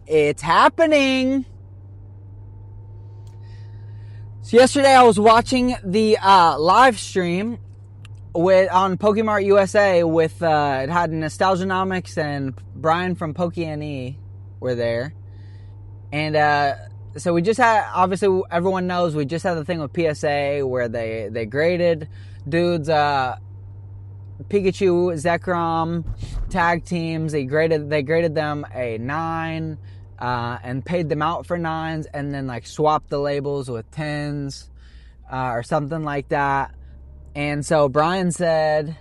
It's happening. So yesterday I was watching the live stream on Pokemon USA with it had Nostalgianomics and Brian from Pokémon were there, and so we just had, obviously everyone knows, we just had the thing with PSA where they graded dudes Pikachu, Zekrom tag teams. They graded them a 9 and paid them out for 9s, and then like swapped the labels with 10s or something like that. And so Brian said,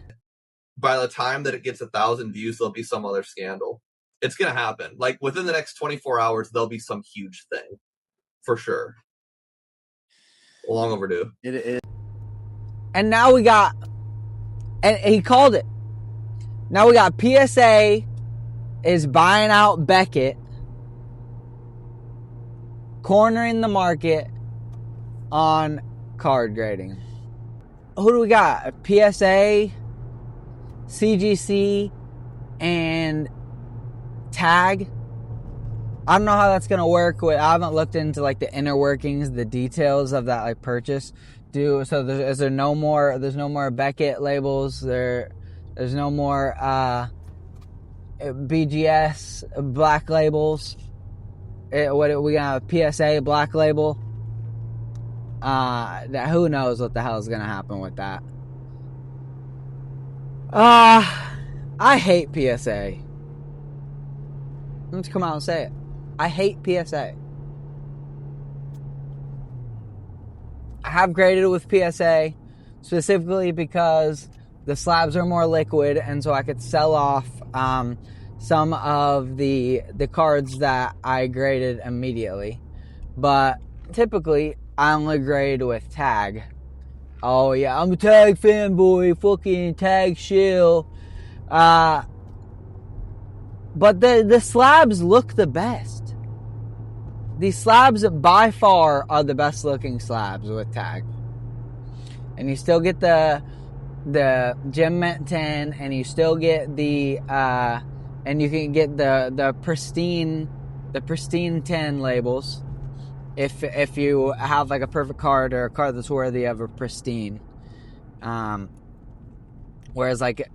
by the time that it gets 1,000 views, there'll be some other scandal. It's gonna happen. Like within the next 24 hours, there'll be some huge thing, for sure. Long overdue. It is. And now we got, and he called it. Now we got PSA is buying out Beckett, cornering the market on card grading. Who do we got? PSA, CGC, and Tag. I don't know how that's gonna work. I haven't looked into like the inner workings, the details of that like purchase. Is there no more? There's no more Beckett labels. There's no more BGS black labels. We got a PSA black label. Who knows what the hell is gonna happen with that? I hate PSA. Let's come out and say it. I hate PSA. I have graded it with PSA specifically because the slabs are more liquid, and so I could sell off some of the cards that I graded immediately. But typically, I only grade with Tag. Oh yeah, I'm a Tag fanboy, fucking Tag shill. But the slabs look the best. These slabs by far are the best looking slabs with Tag. And you still get the Gem Mint 10, and you still get the and you can get the pristine 10 labels if you have like a perfect card or a card that's worthy of a pristine. Whereas like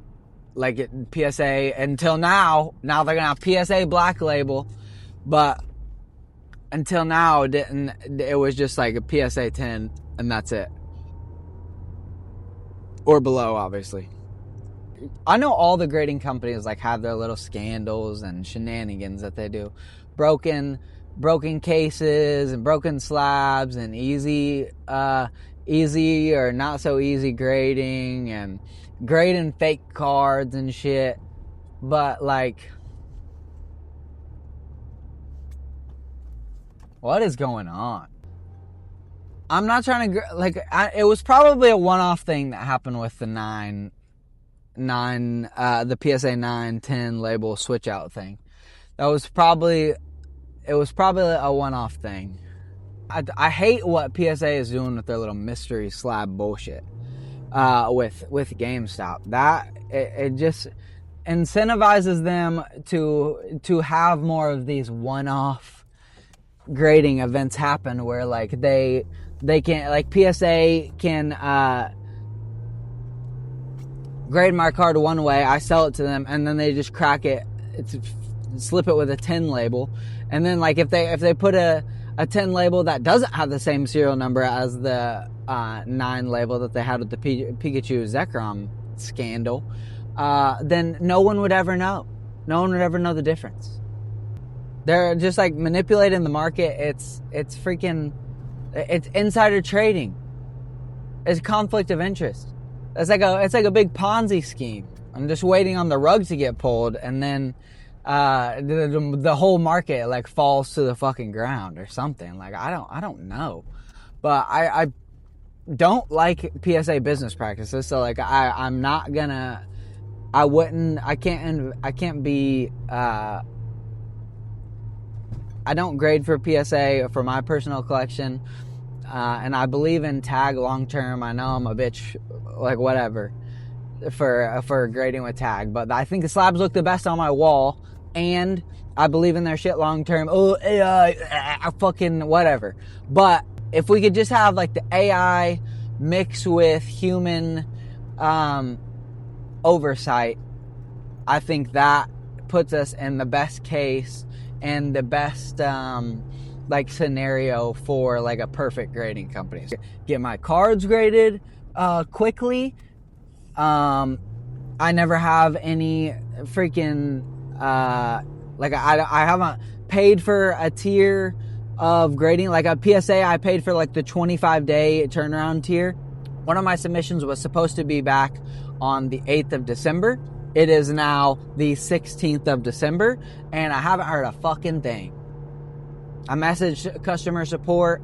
PSA until now they're gonna have PSA black label, but until now it was just like a PSA 10 and that's it, or below, obviously. I know all the grading companies like have their little scandals and shenanigans that they do, broken cases and broken slabs and easy or not so easy grading and grading fake cards and shit. But like, what is going on? I'm not trying to it was probably a one-off thing that happened with the the PSA 9-10 label switch out thing. It was probably a one-off thing. I hate what PSA is doing with their little mystery slab bullshit with GameStop. That it just incentivizes them to have more of these one-off grading events happen where like they can, like PSA can grade my card one way, I sell it to them, and then they just crack it, slip it with a 10 label, and then like if they put a 10 label that doesn't have the same serial number as the 9 label that they had with the Pikachu Zekrom scandal, then no one would ever know. No one would ever know the difference. They're just like manipulating the market. It's insider trading. It's conflict of interest. It's like a big Ponzi scheme. I'm just waiting on the rug to get pulled, and then the whole market like falls to the fucking ground or something. Like I don't know, but I don't like PSA business practices. So like I'm not gonna. I can't be. I don't grade for PSA for my personal collection, and I believe in Tag long term. I know I'm a bitch, like whatever, for grading with Tag, but I think the slabs look the best on my wall. and I believe in their shit long term. Oh, AI, fucking whatever. But if we could just have like the AI mix with human oversight, I think that puts us in the best case and the best like scenario for like a perfect grading company. Get my cards graded quickly. I never have any freaking like I haven't paid for a tier of grading. Like a PSA, I paid for like the 25-day turnaround tier. One of my submissions was supposed to be back on the 8th of December. It is now the 16th of December, and I haven't heard a fucking thing. I messaged customer support,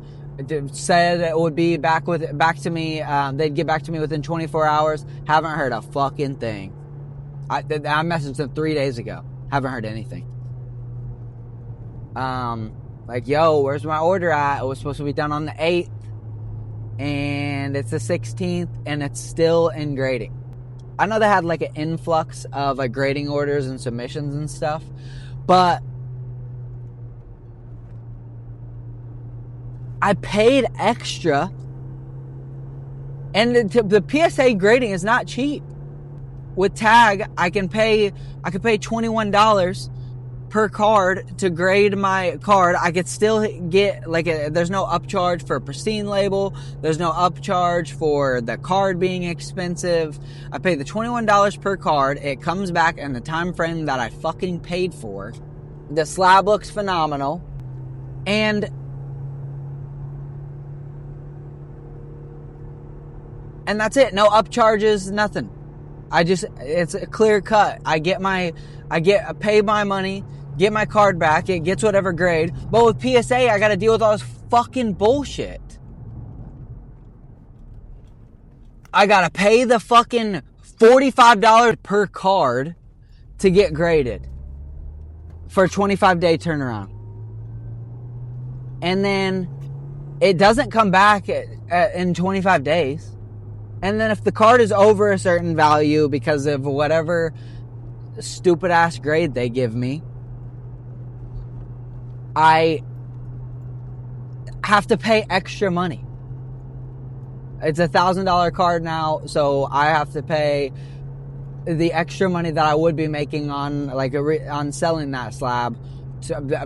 said it would be back to me. They'd get back to me within 24 hours. Haven't heard a fucking thing. I messaged them 3 days ago. Haven't heard anything. Like, yo, where's my order at? It was supposed to be done on the 8th, and it's the 16th, and it's still in grading. I know they had like an influx of like grading orders and submissions and stuff, but I paid extra, and the PSA grading is not cheap. With Tag, I can pay $21 per card to grade my card. I could still get like there's no upcharge for a pristine label. There's no upcharge for the card being expensive. I pay the $21 per card. It comes back in the time frame that I fucking paid for. The slab looks phenomenal, and that's it. No upcharges, nothing. It's a clear cut. I pay my money, get my card back, it gets whatever grade. But with PSA, I gotta deal with all this fucking bullshit. I gotta pay the fucking $45 per card to get graded for a 25-day turnaround. And then it doesn't come back in 25 days. And then if the card is over a certain value because of whatever stupid ass grade they give me, I have to pay extra money. It's a $1,000 card now, so I have to pay the extra money that I would be making on on selling that slab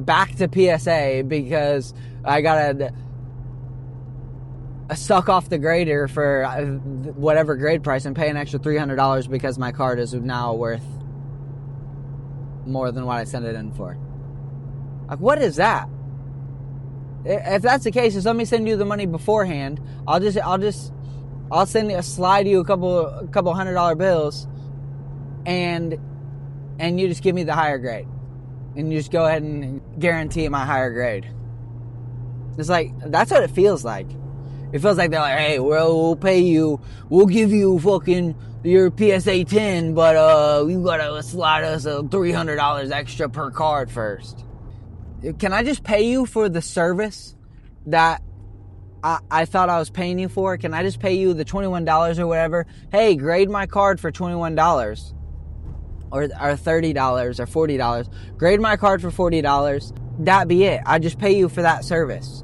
back to PSA, because I gotta suck off the grader for whatever grade price and pay an extra $300 because my card is now worth more than what I sent it in for. Like, what is that? If that's the case, just let me send you the money beforehand. I'll slide you a couple $100 bills, and you just give me the higher grade, and you just go ahead and guarantee my higher grade. It's like, that's what it feels like. It feels like they're like, hey, we'll pay you, we'll give you fucking your PSA 10, but you gotta slide us $300 extra per card first. Can I just pay you for the service that I thought I was paying you for? Can I just pay you the $21 or whatever? Hey, grade my card for $21 or $30 or $40. Grade my card for $40. That be it. I just pay you for that service.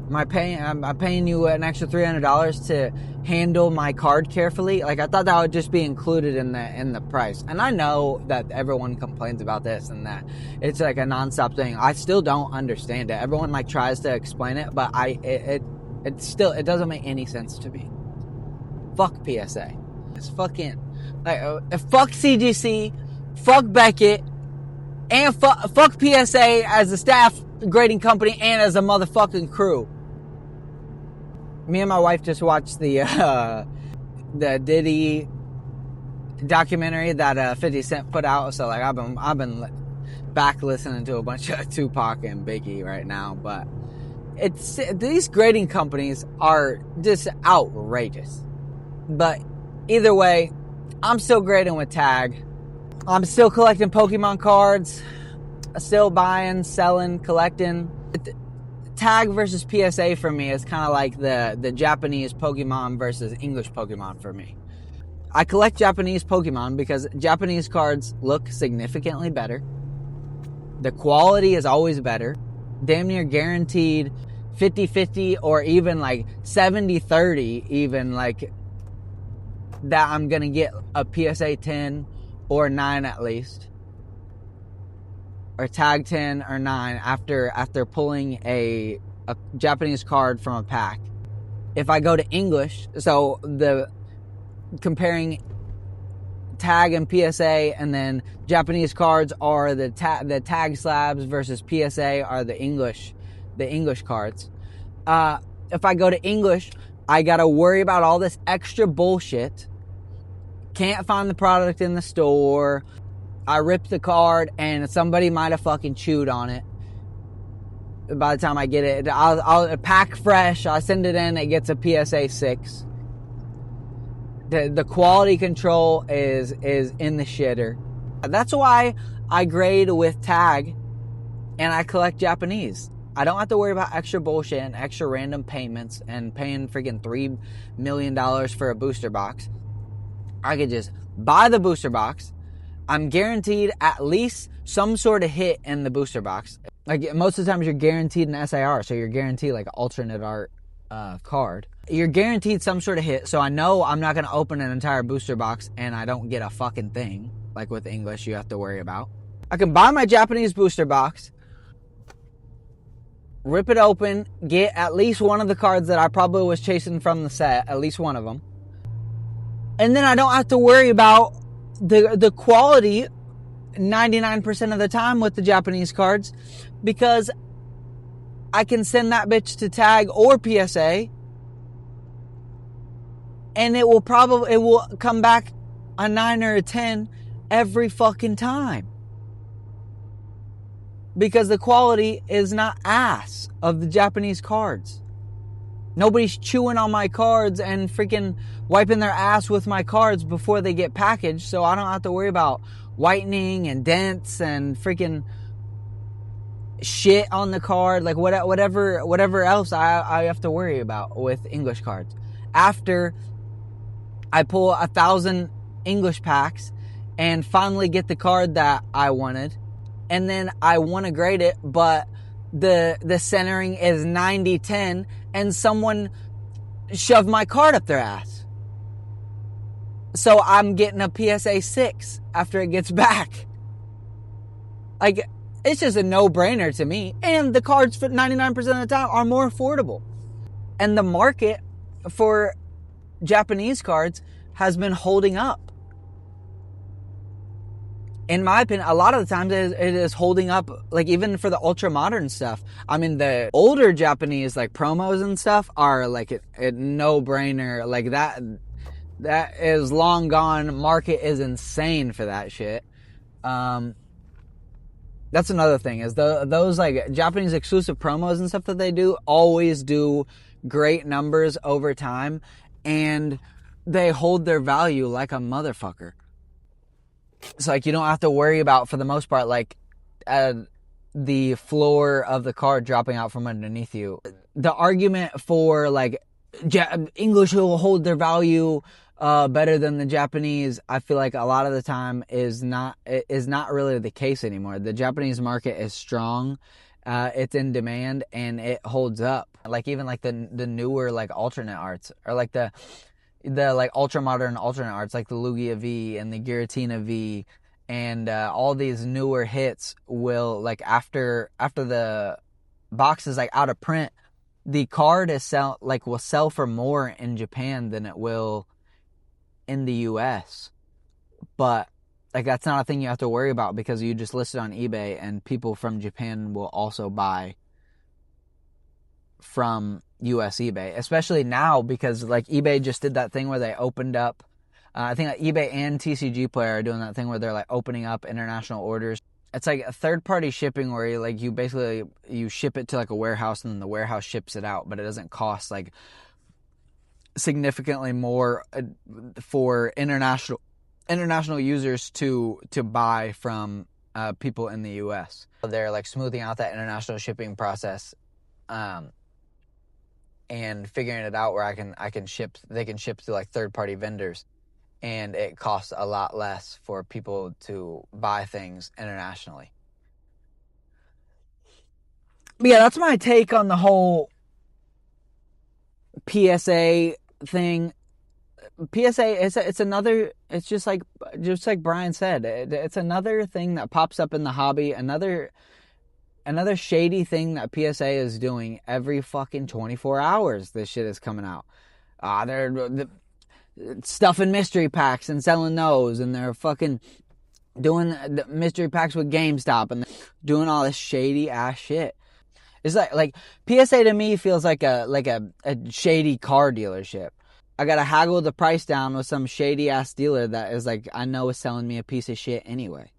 I'm paying you an extra $300 to handle my card carefully. Like, I thought that would just be included in the price. And I know that everyone complains about this and that it's like a nonstop thing. I still don't understand it. Everyone like tries to explain it, but it doesn't make any sense to me. Fuck PSA. It's fucking like fuck CGC, fuck Beckett, and fuck PSA as a staff grading company and as a motherfucking crew. Me and my wife just watched the Diddy documentary that 50 Cent put out. So like I've been back listening to a bunch of Tupac and Biggie right now. But these grading companies are just outrageous. But either way, I'm still grading with Tag. I'm still collecting Pokemon cards. Still buying, selling, collecting. Tag versus PSA for me is kind of like the Japanese Pokemon versus English Pokemon for me. I collect Japanese Pokemon because Japanese cards look significantly better. The quality is always better. Damn near guaranteed 50-50 or even like 70-30, even like that I'm going to get a PSA 10 or 9 at least. Or tag 10 or 9 after pulling a Japanese card from a pack. If I go to English, so the comparing tag and PSA, and then Japanese cards are the tag slabs versus PSA are the English cards. If I go to English, I gotta worry about all this extra bullshit. Can't find the product in the store. I rip the card and somebody might have fucking chewed on it. By the time I get it, I'll pack fresh. I send it in. It gets a PSA 6. The quality control is in the shitter. That's why I grade with tag and I collect Japanese. I don't have to worry about extra bullshit and extra random payments and paying freaking $3 million for a booster box. I could just buy the booster box. I'm guaranteed at least some sort of hit in the booster box. Like most of the times you're guaranteed an SAR, so you're guaranteed like an alternate art card. You're guaranteed some sort of hit, so I know I'm not going to open an entire booster box and I don't get a fucking thing, like with English you have to worry about. I can buy my Japanese booster box, rip it open, get at least one of the cards that I probably was chasing from the set, at least one of them. And then I don't have to worry about the quality 99% of the time with the Japanese cards, because I can send that bitch to tag or PSA and it will come back a 9 or a 10 every fucking time, because the quality is not ass of the Japanese cards. Nobody's chewing on my cards and freaking wiping their ass with my cards before they get packaged, so I don't have to worry about whitening and dents and freaking shit on the card, like whatever else I have to worry about with English cards. After I pull 1,000 English packs and finally get the card that I wanted, and then I want to grade it, but the centering is 90-10 and someone shoved my card up their ass. So I'm getting a PSA 6 after it gets back. Like, it's just a no-brainer to me. And the cards for 99% of the time are more affordable. And the market for Japanese cards has been holding up. In my opinion, a lot of the times it is holding up, like even for the ultra modern stuff. I mean, the older Japanese like promos and stuff are like a no-brainer. Like that is long gone. Market is insane for that shit. That's another thing, is those like Japanese exclusive promos and stuff that they do always do great numbers over time, and they hold their value like a motherfucker. It's like you don't have to worry about, for the most part, like the floor of the card dropping out from underneath you. The argument for like English will hold their value better than the Japanese, I feel like a lot of the time is not really the case anymore. The Japanese market is strong, it's in demand, and it holds up. Like even like the newer like alternate arts, or like the like ultra modern alternate arts, like the Lugia V and the Giratina V, and all these newer hits will, like after the box is like out of print, the card will sell for more in Japan than it will in the US. But like that's not a thing you have to worry about, because you just list it on eBay and people from Japan will also buy from US eBay, especially now, because like eBay just did that thing where they opened up, I think like eBay and TCG Player are doing that thing where they're like opening up international orders. It's like a third-party shipping where you ship it to like a warehouse and then the warehouse ships it out, but it doesn't cost like significantly more for international users to buy from people in the US. They're like smoothing out that international shipping process, and figuring it out where they can ship to like third-party vendors, and it costs a lot less for people to buy things internationally. But yeah, that's my take on the whole PSA thing. PSA it's another, it's just like Brian said, it's another thing that pops up in the hobby, another shady thing that PSA is doing every fucking 24 hours. This shit is coming out. They're stuffing mystery packs and selling those, and they're fucking doing the mystery packs with GameStop, and doing all this shady ass shit. It's like PSA to me feels like a shady car dealership. I gotta haggle the price down with some shady ass dealer that is like, I know is selling me a piece of shit anyway.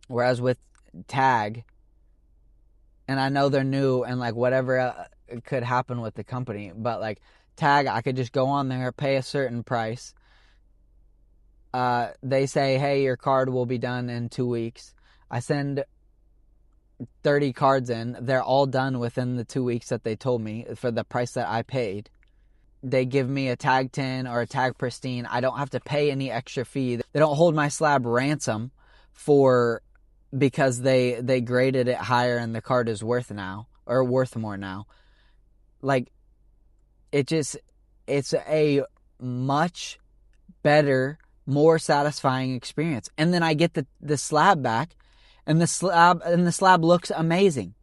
Whereas with Tag, and I know they're new and like whatever could happen with the company, but like Tag, I could just go on there, pay a certain price. They say, hey, your card will be done in 2 weeks. I send 30 cards in. They're all done within the 2 weeks that they told me for the price that I paid. They give me a Tag 10 or a Tag Pristine. I don't have to pay any extra fee. They don't hold my slab ransom because they graded it higher and the card is worth more now. Like, it's a much better, more satisfying experience. And then I get the slab back, and the slab looks amazing.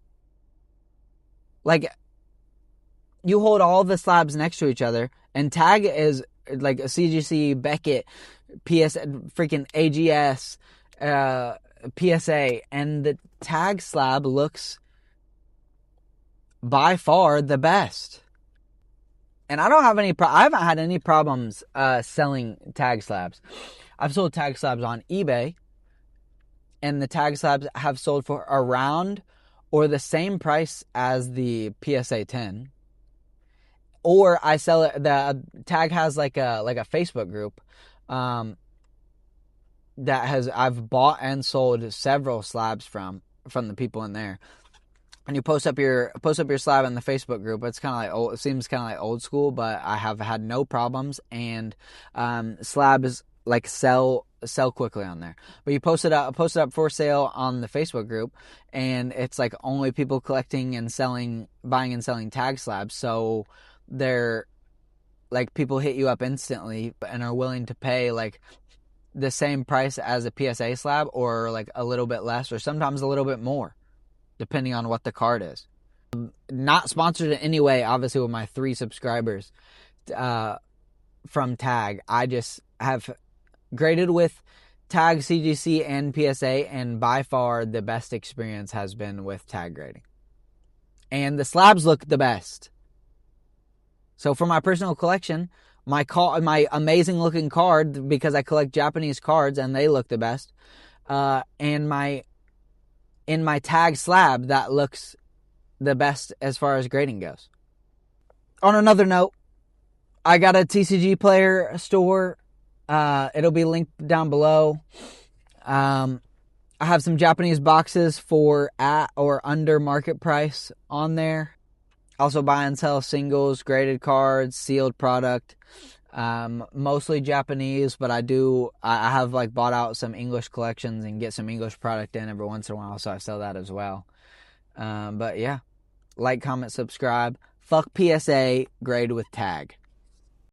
Like, you hold all the slabs next to each other, and Tag is like a CGC, Beckett, freaking AGS, PSA, and the Tag slab looks by far the best. And I don't have I haven't had any problems selling Tag slabs. I've sold Tag slabs on eBay, and the Tag slabs have sold for around or the same price as the PSA 10. Or I sell it. The Tag has like a Facebook group that I've bought and sold several slabs from the people in there. And you post up your slab in the Facebook group. It's kind of like old. It seems kind of like old school, but I have had no problems, and slabs like sell quickly on there. But you post it up for sale on the Facebook group, and it's like only people collecting and buying and selling Tag slabs. So they're like, people hit you up instantly and are willing to pay like the same price as a PSA slab, or like a little bit less, or sometimes a little bit more, depending on what the card is. Not sponsored in any way, obviously, with my 3 subscribers from Tag. I just have graded with Tag, CGC, and PSA, and by far the best experience has been with Tag grading. And the slabs look the best. So for my personal collection, my amazing looking card, because I collect Japanese cards and they look the best, and in my Tag slab that looks the best as far as grading goes. On another note, I got a TCG Player store. It'll be linked down below. I have some Japanese boxes for at or under market price on there. Also buy and sell singles, graded cards, sealed product. Mostly Japanese, but I have like bought out some English collections and get some English product in every once in a while, so I sell that as well. But yeah, like, comment, subscribe. Fuck PSA, grade with Tag.